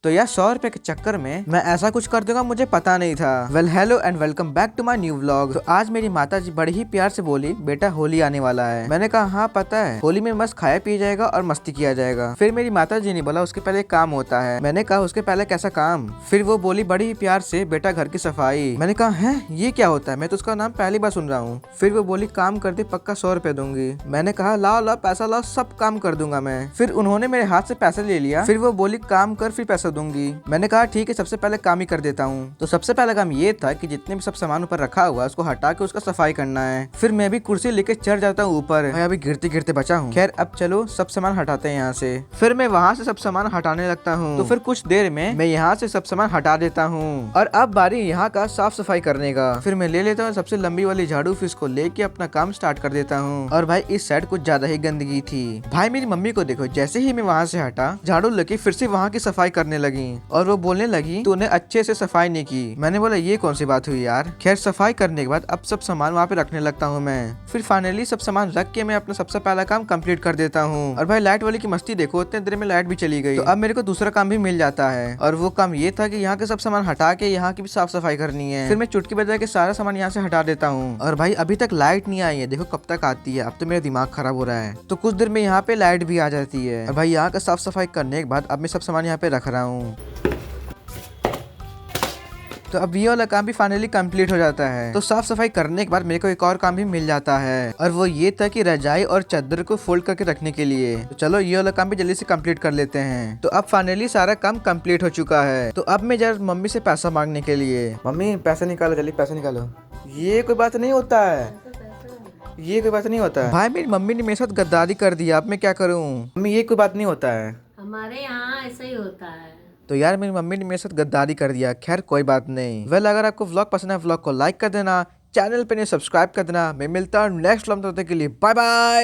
तो यार 100 रुपए के चक्कर में मैं ऐसा कुछ कर दूंगा मुझे पता नहीं था। Well hello and welcome back to my new vlog. तो आज मेरी माता जी बड़ी ही प्यार से बोली बेटा होली आने वाला है। मैंने कहा हाँ पता है, होली में मस्त खाया पिया जाएगा और मस्ती किया जाएगा। फिर मेरी माता जी ने बोला उसके पहले एक काम होता है। मैंने कहा उसके पहले कैसा काम? फिर वो बोली बड़ी ही प्यार से बेटा घर की सफाई। मैंने कहा है ये क्या होता है, मैं तो उसका नाम पहली बार सुन रहा हूँ। फिर वो बोली काम कर दे पक्का 100 रुपए दूंगी। मैंने कहा लाओ लाओ पैसा लाओ, सब काम कर दूंगा मैं। फिर उन्होंने मेरे हाथ से पैसा ले लिया। फिर वो बोली काम कर फिर पैसा दूंगी। मैंने कहा ठीक है सबसे पहले काम ही कर देता हूँ। तो सबसे पहला काम ये था कि जितने भी सब सामान ऊपर रखा हुआ है उसको हटा के उसका सफाई करना है। फिर मैं भी कुर्सी लेके चढ़ जाता हूँ ऊपर। मैं अभी गिरते गिरते बचा हूँ। खैर अब चलो सब सामान हटाते हैं यहाँ से। फिर मैं वहाँ से सब सामान हटाने लगता हूँ। तो फिर कुछ देर में मैं यहाँ से सब सामान हटा देता हूँ और अब बारी यहाँ का साफ सफाई करने का। फिर मैं ले लेता हूँ सबसे लंबी वाली झाड़ू, फिर इसको लेके अपना काम स्टार्ट कर देता हूँ। और भाई इस साइड कुछ ज्यादा ही गंदगी थी। भाई मेरी मम्मी को देखो, जैसे ही मैं वहाँ से हटा झाड़ू लेके फिर से वहाँ की सफाई करने लगी और वो बोलने लगी तूने अच्छे से सफाई नहीं की। मैंने बोला ये कौन सी बात हुई यार। खैर सफाई करने के बाद अब सब सामान वहाँ पे रखने लगता हूँ मैं। फिर फाइनली सब सामान रख के मैं अपना सबसे पहला काम कंप्लीट कर देता हूँ। और भाई लाइट वाली की मस्ती देखो, उतने देर में लाइट भी चली गई। तो अब मेरे को दूसरा काम भी मिल जाता है और वो काम ये था कि यहाँ के सब सामान हटा के यहाँ की भी साफ सफाई करनी है। फिर मैं चुटकी बजा के सारा सामान यहाँ से हटा देता हूँ। और भाई अभी तक लाइट नहीं आई है, देखो कब तक आती है। अब तो मेरा दिमाग खराब हो रहा है। तो कुछ देर में यहाँ पे लाइट भी आ जाती है। और भाई यहाँ का साफ सफाई करने के बाद अब मैं सब सामान यहाँ पे रख रहा हूँ। तो अब ये वाला काम भी फाइनली कंप्लीट हो जाता है। तो साफ सफाई करने के बाद मेरे को एक और काम भी मिल जाता है और वो ये था कि रजाई और चादर को फोल्ड करके रखने के लिए। तो चलो ये वाला काम भी जल्दी से कंप्लीट कर लेते हैं। तो अब फाइनली सारा काम कंप्लीट हो चुका है। तो अब मैं जरा मम्मी से पैसा मांगने के लिए, मम्मी पैसा निकालो जल्दी पैसा निकालो। ये कोई बात नहीं होता है, ये कोई बात नहीं होता है। भाई मेरी मम्मी ने मेरे साथ गद्दारी कर दिया, अब मैं क्या करूँ? मम्मी ये कोई बात नहीं होता है, हमारे यहाँ ऐसा ही होता है। तो यार मेरी मम्मी ने मेरे साथ गद्दारी कर दिया। खैर कोई बात नहीं। वेल अगर आपको व्लॉग पसंद है व्लॉग को लाइक कर देना, चैनल पे नहीं सब्सक्राइब कर देना। मैं मिलता हूँ नेक्स्ट व्लॉग में, तब तक के लिए बाय बाय।